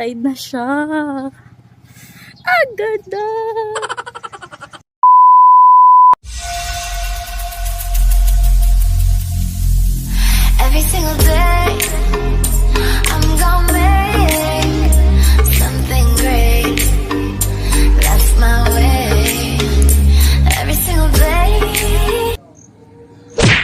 tide na siya. Ang ganda! Every single day, I'm gonna make something great. That's my way. Every single day.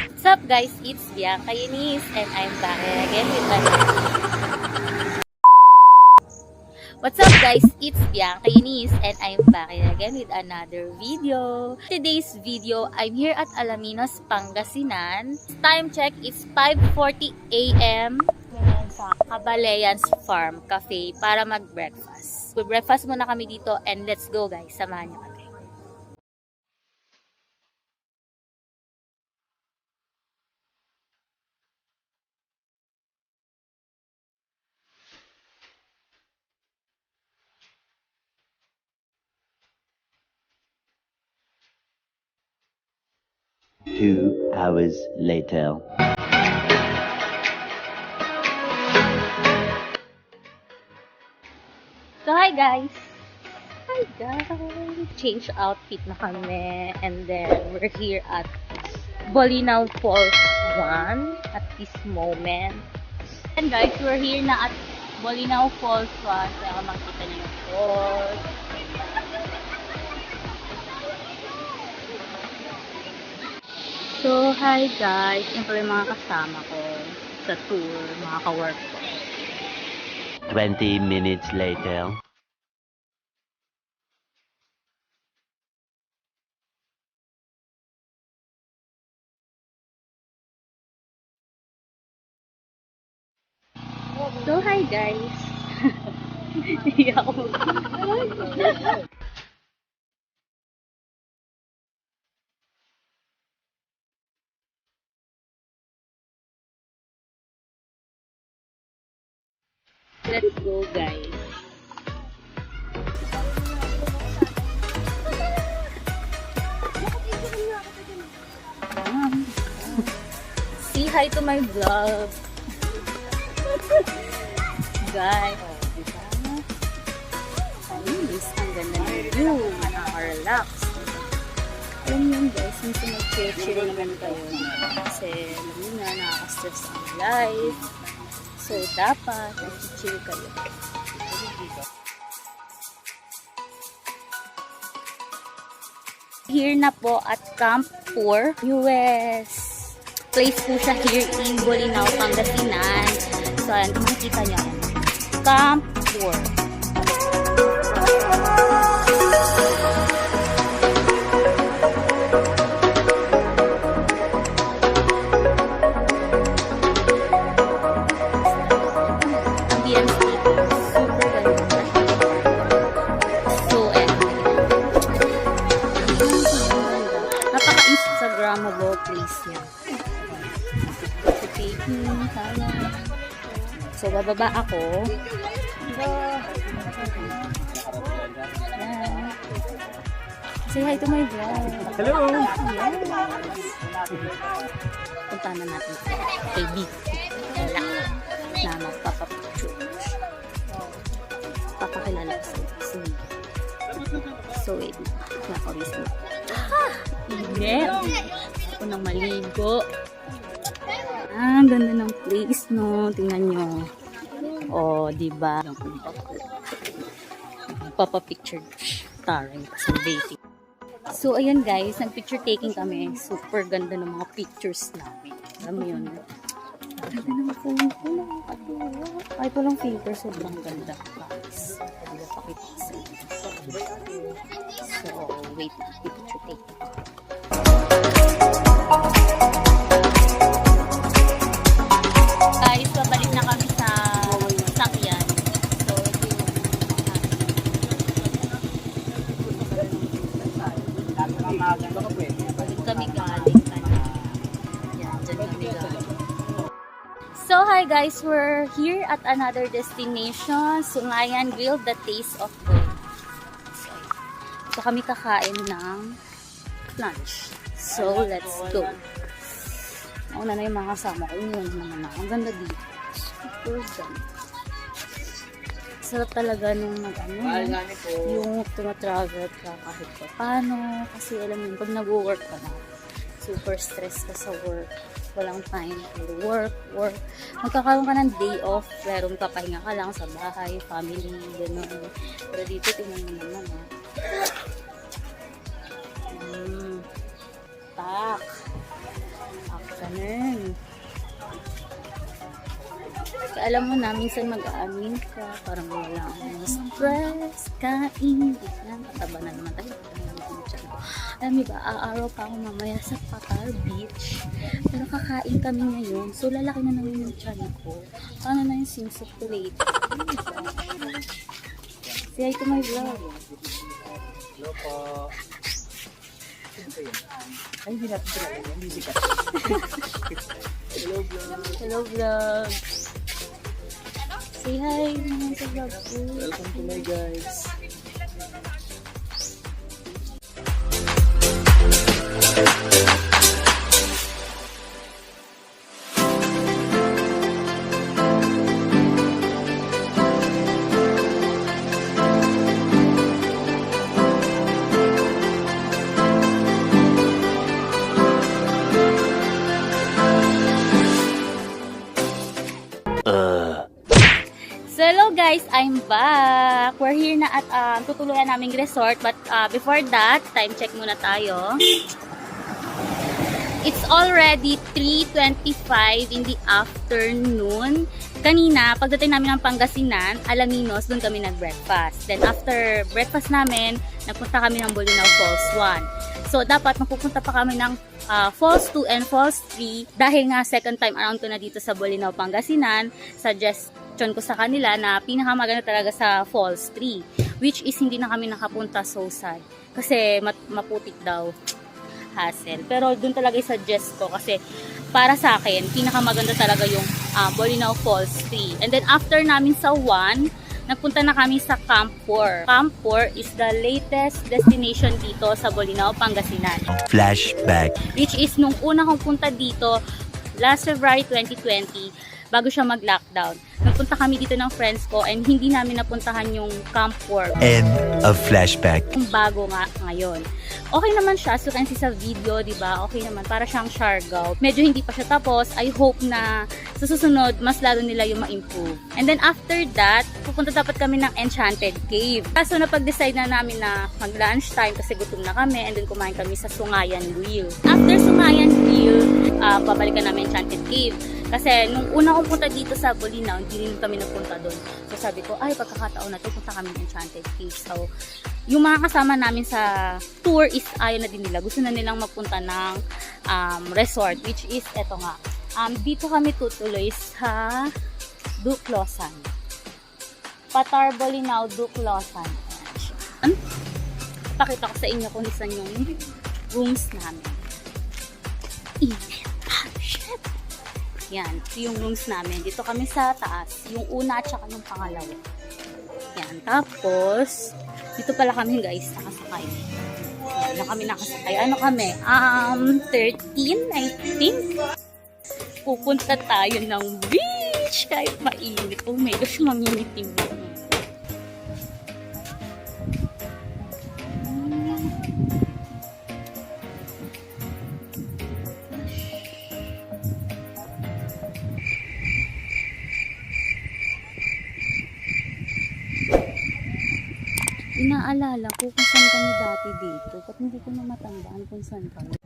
What's up guys? It's Bianca Eunice and I'm back again with another. What's up guys? It's Bianca Eunice and I'm back again with another video. Today's video, I'm here at Alaminos, Pangasinan. Time check, it's 5:40 AM sa Cabaleyans Farm Cafe para mag-breakfast. Breakfast muna kami dito and let's go guys. Samahan niyo kami. Two hours later. So hi guys! Hi guys! Change outfit na kami and then we're here at Bolinao Falls 1 at this moment. And guys, we're here na at Bolinao Falls 1 kaya makita niyo yung falls. So hi guys! Yan pala yung mga kasama ko sa tour, mga ka-work ko. 20 minutes later. So hi guys! Iyak ako. Let's go guys! Say hi to my vlog! Guys, diba? Ayos, ang ganda ng view. Nakaka-relax. Alam yun guys, minsan mag-chill naman kayo. Kasi alam yun na, nakaka-stress ang life. So, dapat mag-chill kayo. Here na po at Camp 4, US. Place po siya here in Bolinao, Pangasinan. So, ayan, kung makikita nyo. Camp 4. Instagrammable place niya. So, taking, sana. So, bababa ako. Yan. Say hi to my vlog. Hello! Yes. Punta na natin kay Big Wala na magpapapicture. Papakilala ko sa Big. So, wait. Nakawis mo. Init. Ako nang maligo. Ang ganda ng place, no? Tingnan nyo. O, diba? Papa-picture taring sunbathing. So, ayan guys. Nag-picture taking kami. Super ganda ng mga pictures namin. Alam mo yun? Ganda ng phone ko. Kahit walang filter, sobrang ganda. Guys. Pakita ko sa inyo. So, wait. Picture taking. Guys, babalik na kami sa sakyan. So, ito yung balik kami galing. Yan, dyan kami galing. So, hi guys, we're here at another destination. Sungayan Grill, the taste of gold. So, kami kakain ng lunch. So, let's go. Nauna na yung mga kasama ko. Yun naman ako. Ang ganda dito. Super ganda. Sarap talaga nung yung tumatravel ka kahit pa paano. Kasi alam mo, pag nag-work ka na, super stress ka sa work. Walang time to work. Magkakaroon ka ng day off, pero magpapahinga ka lang sa bahay, family, gano'n. Pero dito, tingnan mo naman, ha. Tak. Ganun. Kaya alam mo na, minsan mag-aamin ka, parang wala akong stress, kain, ganyan, pataba na naman tayo. Alam mo ba, aaraw pa ako mamaya sa Patar Beach. Pero kakain kami ngayon, so lalaki na naman yung tiyan ko. Paano na yung Sims of the late? Say hi to my vlog. Hello po. Ay, hindi natin sila. Hindi sikat. Hello vlog. Hello vlog. Say hi naman sa vlog ko. Welcome to my guys. So hello guys, I'm back. We're here na at tutuluyan naming resort, but before that, time check muna tayo. It's already 3:25 in the afternoon. Kanina, pagdating namin ng Pangasinan, Alaminos, doon kami nag-breakfast. Then after breakfast namin, nagpunta kami ng Bolinao Falls 1. So dapat mapupunta pa kami ng Falls 2 and Falls 3 dahil nga second time around ko na dito sa Bolinao, Pangasinan. Suggestion ko sa kanila na pinakamaganda talaga sa Falls 3, which is hindi na kami nakapunta, so sad. Kasi maputik daw, hassle. Pero dun talaga i-suggest ko kasi para sa akin, pinakamaganda talaga yung Bolinao Falls 3. And then after namin sa 1, nagpunta na kami sa Camp 4. Camp 4 is the latest destination dito sa Bolinao, Pangasinan. Flashback. Which is nung una kong punta dito, last February 2020, bago siya mag-lockdown. Nagpunta kami dito ng friends ko and hindi namin napuntahan yung Camp 4. End of flashback. Yung bago nga ngayon. Okay naman siya, so you can see sa video, di ba? Okay naman, para siyang Siargao. Medyo hindi pa siya tapos. I hope na sa susunod, mas lalo nila yung ma-improve. And then after that, pupunta dapat kami ng Enchanted Cave. Kaso napag-decide na namin na mag-lunch time kasi gutom na kami, and then kumain kami sa Sungayan Grill. After Sungayan Grill, babalikan namin Enchanted Cave. Kasi nung una kong punta dito sa Bolinao, hindi rin kami nagpunta doon. So sabi ko, ay pagkakataon na to, punta kami ng Enchanted Cave. So yung mga kasama namin sa tour is ayaw na din nila. Gusto na nilang magpunta ng resort, which is eto nga. Dito kami tutuloy sa Duclosan. Patar Bolinao, Duclosan. Pakita ko sa inyo kung isan yung rooms namin. Shit! Yan, ito yung rooms namin. Dito kami sa taas. Yung una at saka yung pangalawa. Yan, tapos dito pala kami guys, nakasakay. Yan kami nakasakay. Ano kami? 13, I think. Pupunta tayo ng beach kahit mainit. Oh my gosh, mamimitim mo. Inaalala ko kung saan kami dati dito. Ba't hindi ko na matandaan kung saan kami.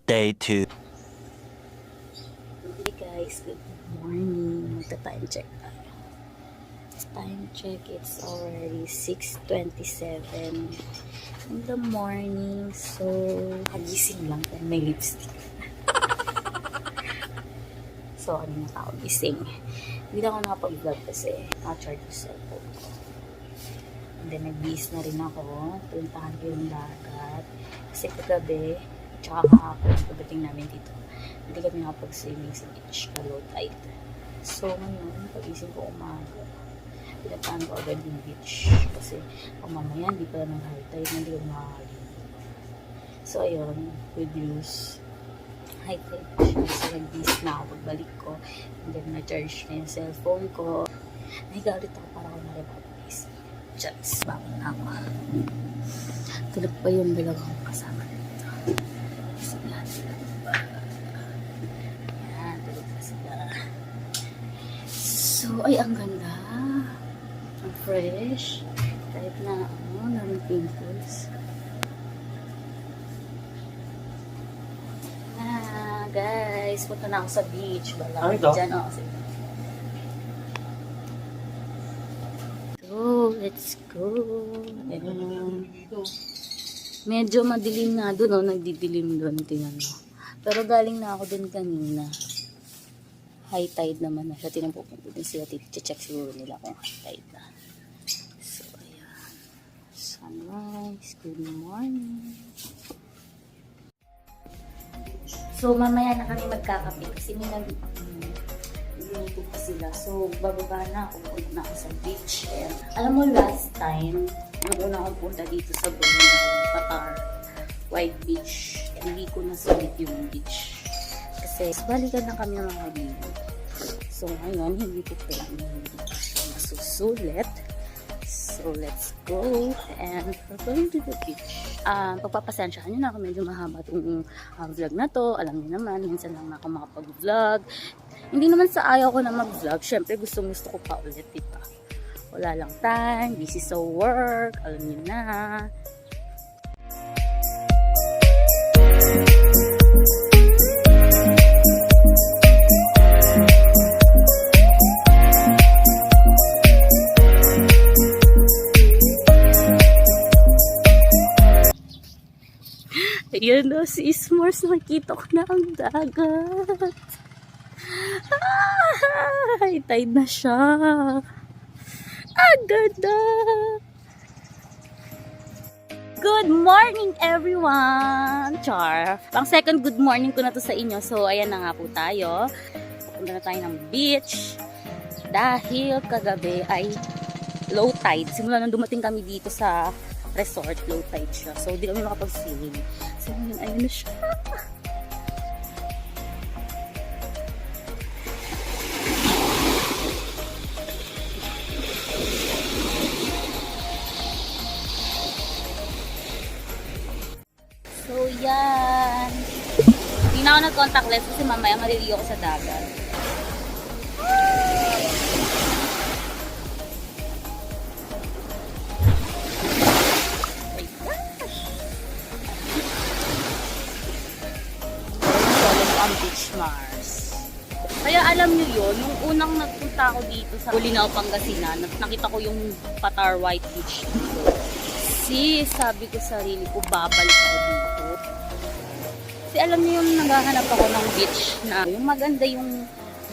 Day 2. Hey guys, good morning. Magta-time check tayo. Time check, it's already 6:27 in the morning. So, kagising lang pero may lipstick. So, ano na tao, gising. Hindi na ako nakapag-vlog kasi na-charge yung cellphone ko. And then, nag-bis na rin ako. Puntahan ko yung dagat. Kasi kagabi, tsaka kahapon, pagdating namin dito, hindi kami nakapag-swimming sa beach, low tide. So, ngayon, pag-ising ko umaga, pinataan ko agad yung beach. Kasi, kung mamaya, hindi pa ng high tide, hindi ko makakalimutan. So, ayun, good news. high tension. So, nag-bis na ako pagbalik ko. And then, na-charge na yung cellphone ko. Nahigalit ako para ako na-rebaptize. Just, bakit na ako. Tulog pa yung dalawang kasama dito. Sila, tulog pa. Yan, tulog pa sila. So, ay, ang ganda. Ang fresh. Kahit na, daming pimples. Guys, punta na ako sa beach. Ano ito? Dyan ako sa let's go. Medyo madilim na doon, nagdidilim doon, tingnan mo. Pero galing na ako doon kanina. High tide naman na siya. Tinapupunta din sila, check siguro nila kung high tide na. So, ayan. Sunrise, good morning. So, mamaya na kami magkakape kasi may nag-YouTube pa sila. So, bababa na ako. Punta na ako sa beach. And, alam mo, last time, nag-una akong punta dito sa Patar, White Beach. Hindi ko nasulit yung beach. Kasi, balikan na kami ng mga kaibigan. So, ngayon, hindi ko kailangan yung beach. So, masusulit. So, let's go. And, we're going to the beach. Pagpapasensyahan nyo na ako, medyo mahaba itong vlog na to. Alam niyo naman, minsan lang na ako makapag-vlog. Hindi naman sa ayaw ko na mag-vlog. Siyempre, gusto ko pa ulit, diba? Wala lang time, busy sa work, alam niyo na. Ayan na, si Ismars, nakikita ko na ang dagat. Ay, tide na siya. Ang ganda! Good morning, everyone! Char! Pang second good morning ko na to sa inyo. So, ayan na nga po tayo. Pupunta na tayo ng beach. Dahil kagabi ay low tide. Simula nung dumating kami dito sa resort, low tide siya. So, di kami makapag-swimming. So, ayun na siya. So, yan. Hindi na ako nag-contact lens kasi mamaya maliligo ako sa dagat. Ang Beach Mars. Kaya alam nyo yun, nung unang nagpunta ako dito sa Bolinao, Pangasinan, nakita ko yung Patar White Beach dito. Sabi ko sa sarili ko, babalik ako dito. Kasi alam nyo yung naghahanap ako ng beach na yung maganda yung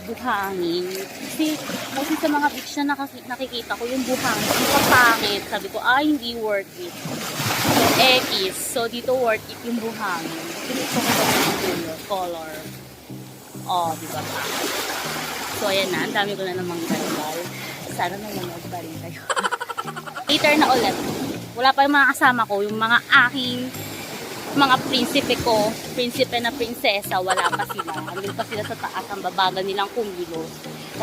buhangin. Kasi mostly sa mga beach na nakikita ko, yung buhangin, yung papangit. Sabi ko, hindi worth it. So dito worth it yung buhangin. Kasi gusto ko yung color. Diba pa? So ayan na, ang dami ko na namang galgal. Sana nanonood pa rin kayo. Later na ulit. Wala pa yung mga kasama ko, yung mga aking mga prinsipe ko, prinsipe na prinsesa, wala pa sila. Andun pa sila sa taas, ang babaga nilang kumilos.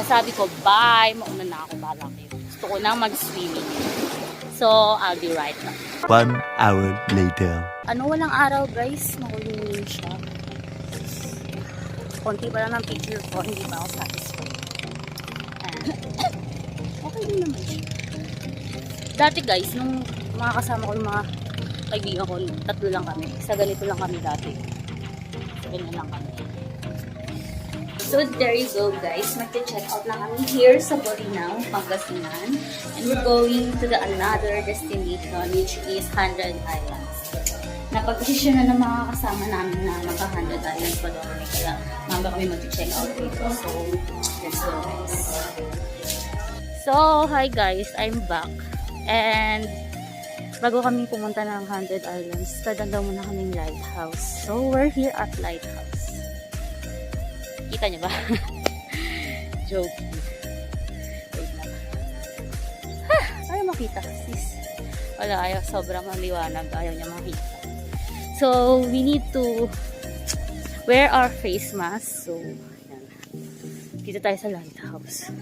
Sabi ko, bye, mauna na ako, bala kayo. Gusto ko nang mag-swimming. So, I'll be right back. 1 hour later. Walang araw guys, makulimlim siya. Konti pa lang ng picture ko, hindi pa ako satisfied. Okay din naman siya. Dati guys, nung mga kasama ko yung mga kaibigan ko, 3 lang kami. Sa ganito lang kami dati. Sa ganyan lang kami. So there you go guys, magte-check out na kami here sa Bolinao, Pangasinan. And we're going to the another destination which is 100 Islands. Napag-desisyon na ng mga kasama namin na naka-100 Islands pa doon kami. Kaya mamba kami magte-check out dito. So let's go guys. So hi guys, I'm back. And bago kami pumunta ng 100 Islands, tadanda muna kaming lighthouse. So we're here at lighthouse. Kita niyo ba? Joke. Wait lang. Ayaw makita, sis. Wala, ayaw. Sobrang maliwanag. Ayaw niya makita. So, we need to wear our face mask. So, yan. Dito tayo sa lighthouse.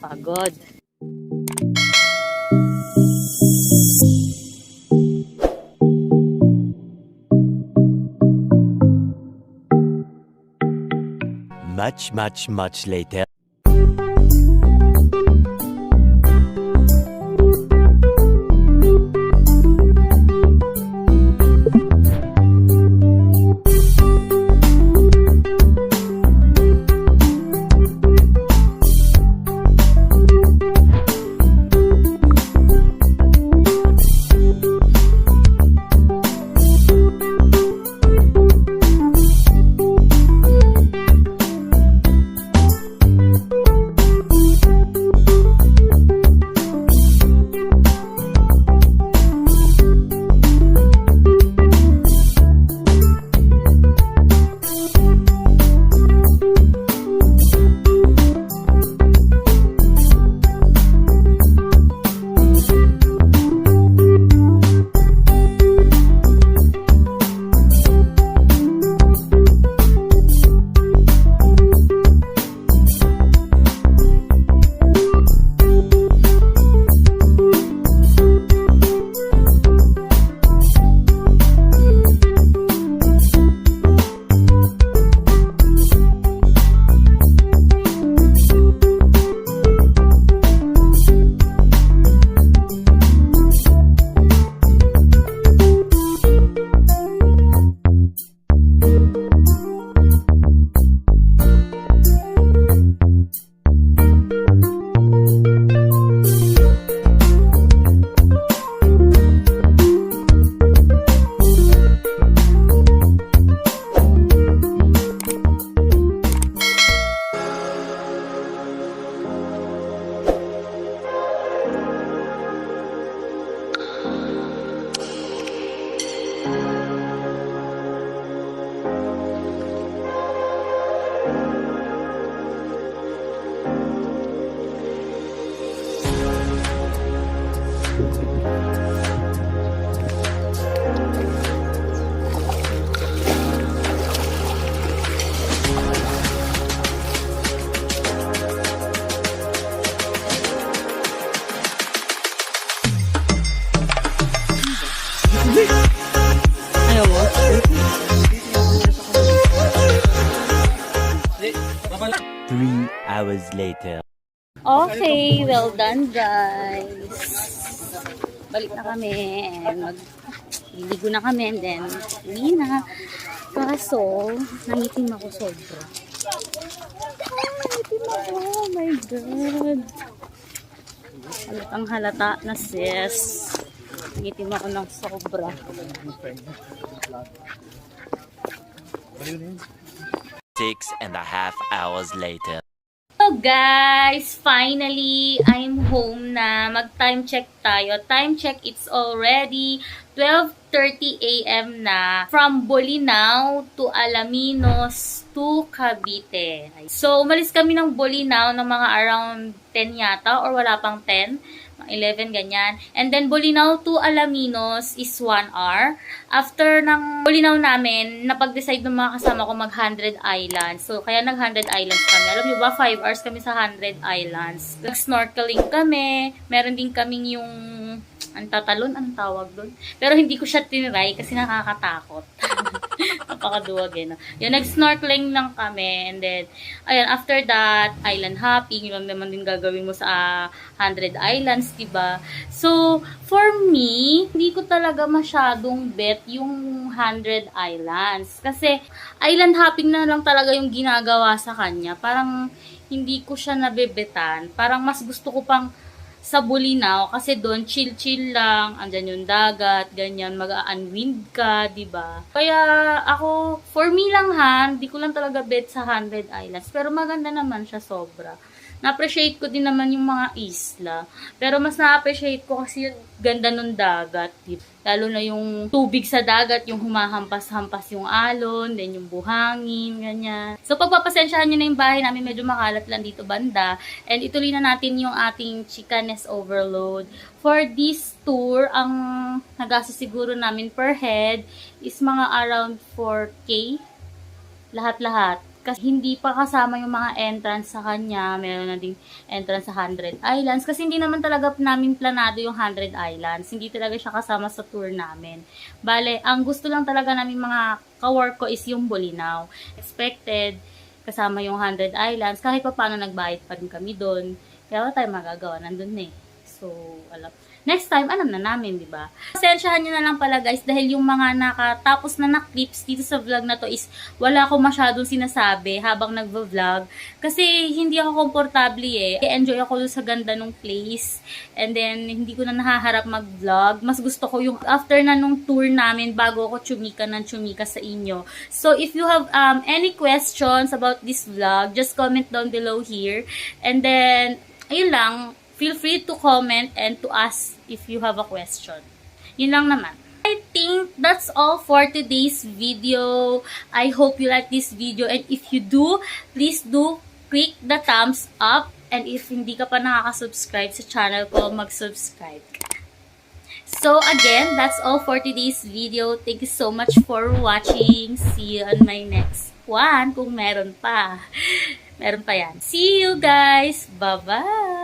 Pagod. Much later. Ayaw mo? 3 hours later. Okay, well done guys. Balik na kami and magliligo na kami and then uwi na. Kaso, nangitim ako sobra. Nangitim ako, oh my god. Halatang halata na sis. Nangitim ako ng sobra. 6.5 hours later. So guys, finally, I'm home na. Mag-time check tayo. Time check, it's already 12:30 a.m. na. From Bolinao to Alaminos to Cavite. So, umalis kami ng Bolinao ng mga around 10 yata or wala pang 10. 11, ganyan. And then, Bolinao to Alaminos is 1 hour. After ng Bolinao namin, napag-decide ng mga kasama ko mag-100 Islands. So, kaya nag-100 Islands kami. Alam nyo ba, 5 hours kami sa 100 Islands. Nag-snorkeling kami. Meron din kaming yung ang tatalon, anong tawag doon? Pero hindi ko siya tinry kasi nakakatakot. Napakaduwag eh, no? Yun, nag-snorkeling lang kami. And then, ayan, after that, island hopping. Yun lang naman din gagawin mo sa 100 islands, diba? So, for me, hindi ko talaga masyadong bet yung 100 islands. Kasi, island hopping na lang talaga yung ginagawa sa kanya. Parang, hindi ko siya nabebetan. Parang mas gusto ko pang sa Bolinao kasi doon chill-chill lang, andyan yung dagat, ganyan, mag-unwind ka, 'di ba? Kaya ako, for me lang ha, hindi ko lang talaga bet sa 100 Islands, pero maganda naman siya sobra. Na-appreciate ko din naman yung mga isla, pero mas na-appreciate ko kasi yung ganda ng dagat, 'di ba? Lalo na yung tubig sa dagat, yung humahampas-hampas yung alon, then yung buhangin, ganyan. So, pagpapasensyahan nyo na yung bahay namin, medyo makalat lang dito banda. And ituloy na natin yung ating chikanes overload. For this tour, ang nagastos siguro namin per head is mga around 4K. Lahat-lahat. Kasi hindi pa kasama yung mga entrance sa kanya. Meron na ding entrance sa 100 Islands. Kasi hindi naman talaga namin planado yung 100 Islands. Hindi talaga siya kasama sa tour namin. Bale, ang gusto lang talaga namin mga kawork ko is yung Bolinao. Expected, kasama yung 100 Islands. Kahit pa paano nagbayad pa rin kami doon. Kaya wala tayong magagawa. Nandun na eh. So, next time, alam na namin, di ba? Pasensyahan nyo na lang pala guys dahil yung mga nakatapos na clips dito sa vlog na to is wala ko masyadong sinasabi habang nagvo-vlog. Kasi hindi ako komportable eh. Enjoy ako sa ganda ng place. And then, hindi ko na nahaharap mag-vlog. Mas gusto ko yung after na nung tour namin bago ako tsumika sa inyo. So, if you have any questions about this vlog, just comment down below here. And then, ayun lang. Feel free to comment and to ask if you have a question. Yun lang naman. I think that's all for today's video. I hope you like this video. And if you do, please do click the thumbs up. And if hindi ka pa nakaka-subscribe sa channel ko, mag-subscribe ka. So again, that's all for today's video. Thank you so much for watching. See you on my next one. Kung meron pa. Meron pa yan. See you guys. Bye-bye.